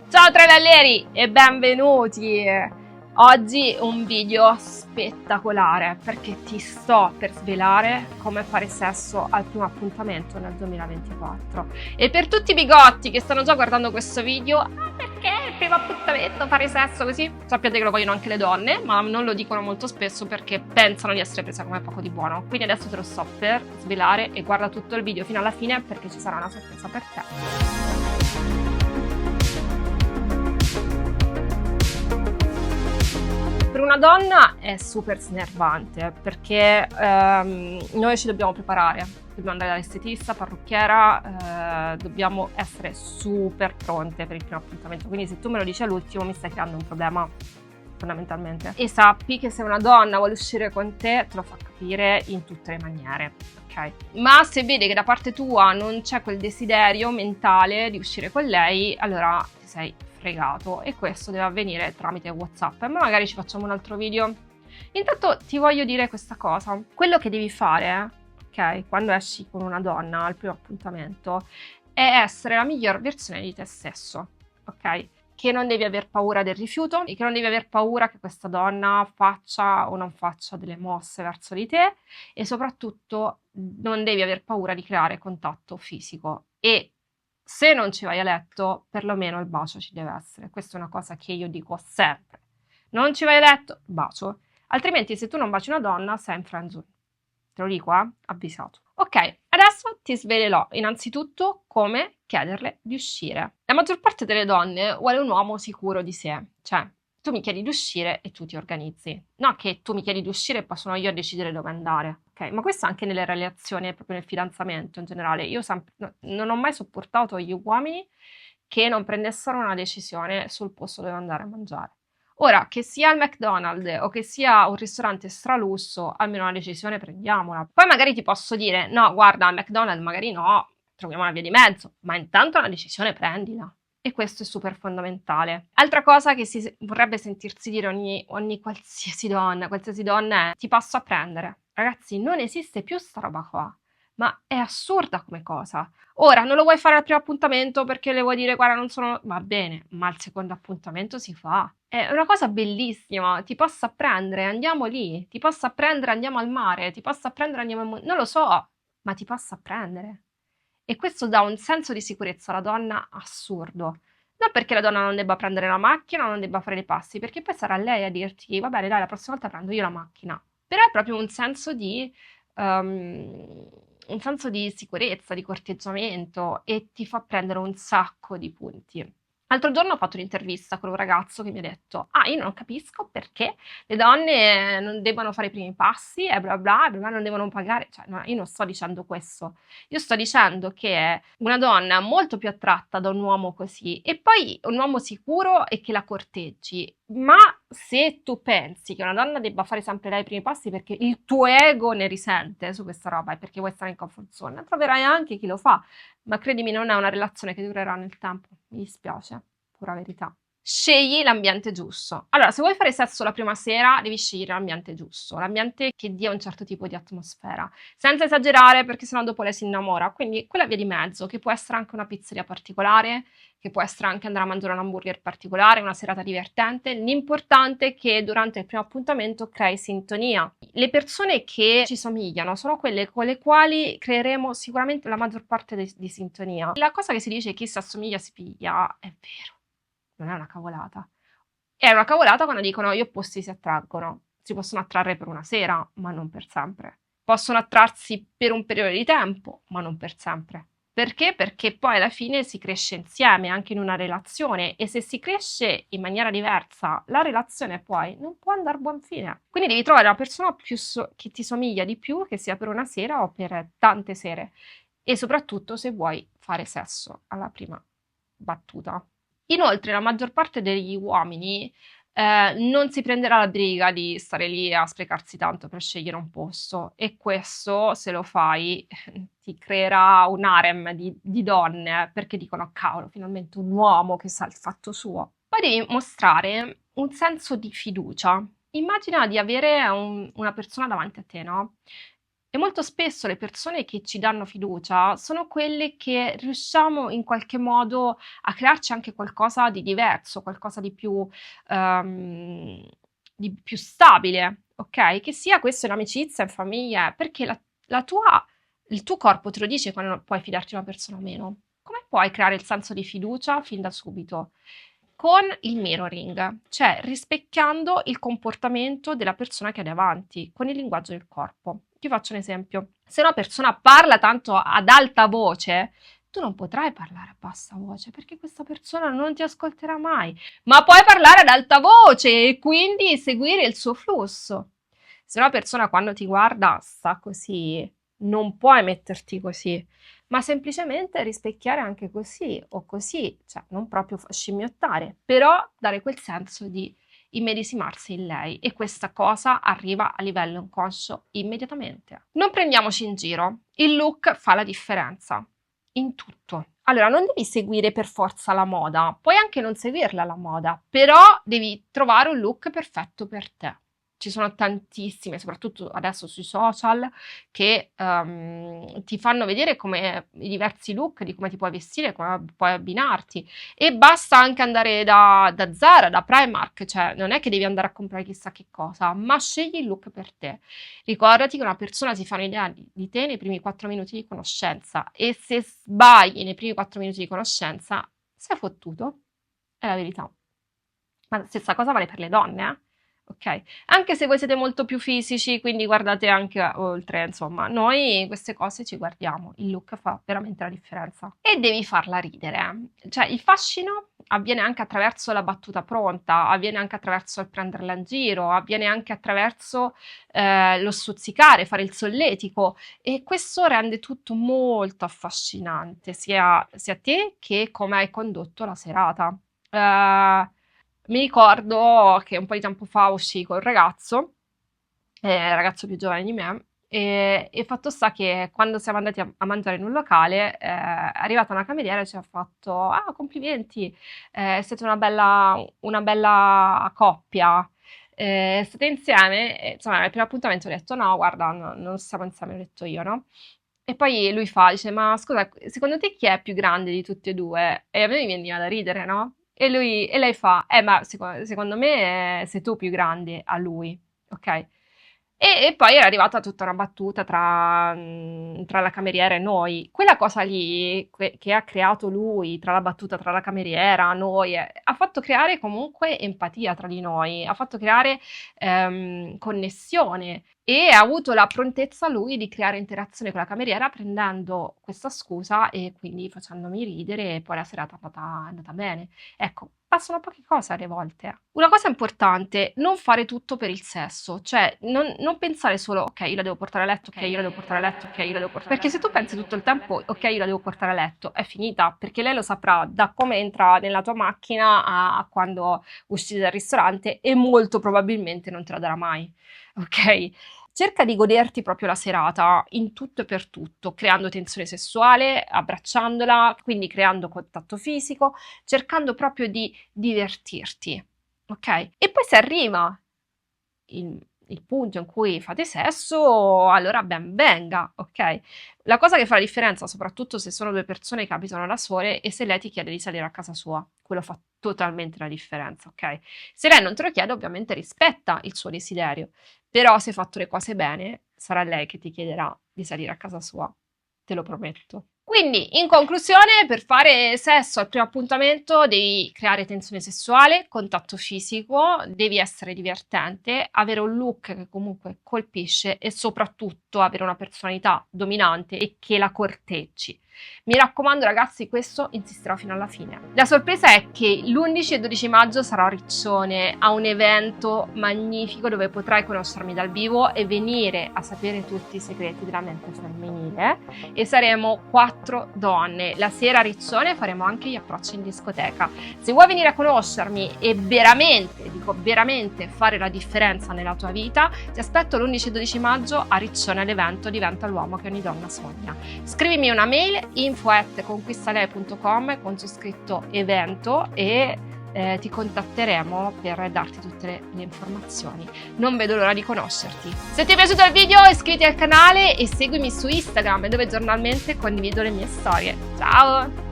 Ciao travelleri e benvenuti! Oggi un video spettacolare perché ti sto per svelare come fare sesso al primo appuntamento nel 2024. E per tutti i bigotti che stanno già guardando questo video, perché il primo appuntamento fare sesso così? Sappiate che lo vogliono anche le donne, ma non lo dicono molto spesso perché pensano di essere presa come poco di buono. Quindi adesso te lo sto per svelare e guarda tutto il video fino alla fine perché ci sarà una sorpresa per te. Per una donna è super snervante perché noi ci dobbiamo preparare, dobbiamo andare dall'estetista, parrucchiera, dobbiamo essere super pronte per il primo appuntamento, quindi se tu me lo dici all'ultimo mi stai creando un problema fondamentalmente. E sappi che se una donna vuole uscire con te lo fa capire in tutte le maniere, ok? Ma se vede che da parte tua non c'è quel desiderio mentale di uscire con lei, allora ti sei fregato e questo deve avvenire tramite WhatsApp, ma magari ci facciamo un altro video. Intanto ti voglio dire questa cosa, quello che devi fare, ok, quando esci con una donna al primo appuntamento è essere la miglior versione di te stesso, ok? Che non devi aver paura del rifiuto e che non devi aver paura che questa donna faccia o non faccia delle mosse verso di te e soprattutto non devi aver paura di creare contatto fisico e se non ci vai a letto, perlomeno il bacio ci deve essere. Questa è una cosa che io dico sempre. Non ci vai a letto, bacio. Altrimenti se tu non baci una donna, sei in friendzone. Te lo dico, avvisato. Ok, adesso ti svelerò innanzitutto come chiederle di uscire. La maggior parte delle donne vuole un uomo sicuro di sé. Cioè, tu mi chiedi di uscire e tu ti organizzi. No che tu mi chiedi di uscire e poi sono io a decidere dove andare. Ok, ma questo anche nelle relazioni, proprio nel fidanzamento in generale. Io non ho mai sopportato gli uomini che non prendessero una decisione sul posto dove andare a mangiare. Ora, che sia il McDonald's o che sia un ristorante stralusso, almeno una decisione prendiamola. Poi magari ti posso dire, no, guarda, al McDonald's magari no, troviamo una via di mezzo, ma intanto una decisione prendila. E questo è super fondamentale. Altra cosa che si vorrebbe sentirsi dire ogni qualsiasi donna è ti passo a prendere. Ragazzi, non esiste più sta roba qua. Ma è assurda come cosa. Ora, non lo vuoi fare al primo appuntamento perché le vuoi dire, guarda, non sono... Va bene, ma al secondo appuntamento si fa. È una cosa bellissima. Ti posso apprendere, andiamo lì. Ti posso apprendere, andiamo al mare. Ti posso apprendere, andiamo al... Non lo so, ma ti posso apprendere. E questo dà un senso di sicurezza alla donna assurdo. Non perché la donna non debba prendere la macchina, non debba fare dei passi, perché poi sarà lei a dirti, va bene, dai, la prossima volta prendo io la macchina. Però è proprio un senso di sicurezza, di corteggiamento e ti fa prendere un sacco di punti. L'altro giorno ho fatto un'intervista con un ragazzo che mi ha detto io non capisco perché le donne non devono fare i primi passi e bla bla, non devono pagare. Cioè, no, io non sto dicendo questo. Io sto dicendo che una donna è molto più attratta da un uomo così e poi un uomo sicuro e che la corteggi. Ma se tu pensi che una donna debba fare sempre lei i primi passi perché il tuo ego ne risente su questa roba e perché vuoi stare in comfort zone, troverai anche chi lo fa. Ma credimi, non è una relazione che durerà nel tempo. Mi dispiace, pura verità. Scegli l'ambiente giusto. Allora, se vuoi fare sesso la prima sera, devi scegliere l'ambiente giusto, l'ambiente che dia un certo tipo di atmosfera, senza esagerare perché sennò dopo lei si innamora. Quindi quella via di mezzo, che può essere anche una pizzeria particolare, che può essere anche andare a mangiare un hamburger particolare, una serata divertente. L'importante è che durante il primo appuntamento crei sintonia. Le persone che ci somigliano sono quelle con le quali creeremo sicuramente la maggior parte di sintonia. La cosa che si dice chi si assomiglia si piglia è vero. Non è una cavolata. È una cavolata quando dicono gli opposti si attraggono. Si possono attrarre per una sera, ma non per sempre. Possono attrarsi per un periodo di tempo, ma non per sempre. Perché? Perché poi alla fine si cresce insieme, anche in una relazione, e se si cresce in maniera diversa, la relazione poi non può andare a buon fine. Quindi devi trovare una persona che ti somiglia di più, che sia per una sera o per tante sere. E soprattutto se vuoi fare sesso alla prima battuta. Inoltre la maggior parte degli uomini non si prenderà la briga di stare lì a sprecarsi tanto per scegliere un posto e questo, se lo fai, ti creerà un harem di donne perché dicono cavolo, finalmente un uomo che sa il fatto suo. Poi devi mostrare un senso di fiducia. Immagina di avere una persona davanti a te, no? E molto spesso le persone che ci danno fiducia sono quelle che riusciamo in qualche modo a crearci anche qualcosa di diverso, qualcosa di più stabile, ok? Che sia questo in amicizia, in famiglia, perché il tuo corpo te lo dice quando puoi fidarti di una persona o meno. Come puoi creare il senso di fiducia fin da subito? Con il mirroring, cioè rispecchiando il comportamento della persona che hai davanti, con il linguaggio del corpo. Ti faccio un esempio. Se una persona parla tanto ad alta voce, tu non potrai parlare a bassa voce perché questa persona non ti ascolterà mai, ma puoi parlare ad alta voce e quindi seguire il suo flusso. Se una persona quando ti guarda sta così, non puoi metterti così, ma semplicemente rispecchiare anche così o così, cioè non proprio scimmiottare, però dare quel senso di immedesimarsi in lei e questa cosa arriva a livello inconscio immediatamente. Non prendiamoci in giro, il look fa la differenza in tutto. Allora, non devi seguire per forza la moda, puoi anche non seguirla la moda, però devi trovare un look perfetto per te. Ci sono tantissime, soprattutto adesso sui social, che ti fanno vedere come i diversi look, di come ti puoi vestire, come puoi abbinarti. E basta anche andare da Zara, da Primark, cioè non è che devi andare a comprare chissà che cosa, ma scegli il look per te. Ricordati che una persona si fa un'idea di te nei primi 4 minuti di conoscenza e se sbagli nei primi 4 minuti di conoscenza, sei fottuto. È la verità. Ma la stessa cosa vale per le donne, eh? Ok? Anche se voi siete molto più fisici, quindi guardate anche oltre, insomma, noi queste cose ci guardiamo, il look fa veramente la differenza. E devi farla ridere. Cioè, il fascino avviene anche attraverso la battuta pronta, avviene anche attraverso il prenderla in giro, avviene anche attraverso lo stuzzicare, fare il solletico e questo rende tutto molto affascinante, sia te che come hai condotto la serata. Mi ricordo che un po' di tempo fa uscii col ragazzo più giovane di me, e fatto sta che quando siamo andati a mangiare in un locale, è arrivata una cameriera e ci ha fatto: "Ah, complimenti, siete una bella coppia, state insieme?" E, insomma, al primo appuntamento ho detto: "No, guarda, non stiamo insieme", ho detto io, no? E poi lui dice: "Ma scusa, secondo te chi è più grande di tutti e due?" E a me mi veniva da ridere, no? E lei fa: ma secondo me sei tu più grande a lui, ok? E poi era arrivata tutta una battuta tra la cameriera e noi. Quella cosa lì che ha creato lui, tra la battuta tra la cameriera, noi, ha fatto creare comunque empatia tra di noi, ha fatto creare connessione e ha avuto la prontezza lui di creare interazione con la cameriera prendendo questa scusa e quindi facendomi ridere e poi la serata è andata bene. Ecco, passano poche cose alle volte. Una cosa importante, non fare tutto per il sesso, cioè non pensare solo ok, io la devo portare a letto, ok, io la devo portare a letto, ok, io la devo portare a letto. Perché se tu pensi tutto il tempo ok, io la devo portare a letto, è finita, perché lei lo saprà da come entra nella tua macchina a quando uscite dal ristorante e molto probabilmente non te la darà mai, ok? Cerca di goderti proprio la serata in tutto e per tutto, creando tensione sessuale, abbracciandola, quindi creando contatto fisico, cercando proprio di divertirti, ok? E poi se arriva il punto in cui fate sesso, allora ben venga, ok? La cosa che fa la differenza, soprattutto se sono due persone che abitano da sole, è se lei ti chiede di salire a casa sua. Quello fa totalmente la differenza, ok? Se lei non te lo chiede, ovviamente rispetta il suo desiderio, però se hai fatto le cose bene, sarà lei che ti chiederà di salire a casa sua, te lo prometto. Quindi, in conclusione, per fare sesso al primo appuntamento devi creare tensione sessuale, contatto fisico, devi essere divertente, avere un look che comunque colpisce e soprattutto avere una personalità dominante e che la corteggi. Mi raccomando ragazzi, questo insisterò fino alla fine. La sorpresa è che l'11 e 12 maggio sarò a Riccione a un evento magnifico dove potrai conoscermi dal vivo e venire a sapere tutti i segreti della mente femminile e saremo 4 donne. La sera a Riccione faremo anche gli approcci in discoteca. Se vuoi venire a conoscermi e veramente, dico veramente, fare la differenza nella tua vita, ti aspetto l'11 e 12 maggio a Riccione all'evento Diventa l'uomo che ogni donna sogna. Scrivimi una mail info@conquistalei.com con su scritto evento e ti contatteremo per darti tutte le informazioni. Non vedo l'ora di conoscerti. Se ti è piaciuto il video iscriviti al canale e seguimi su Instagram dove giornalmente condivido le mie storie. Ciao!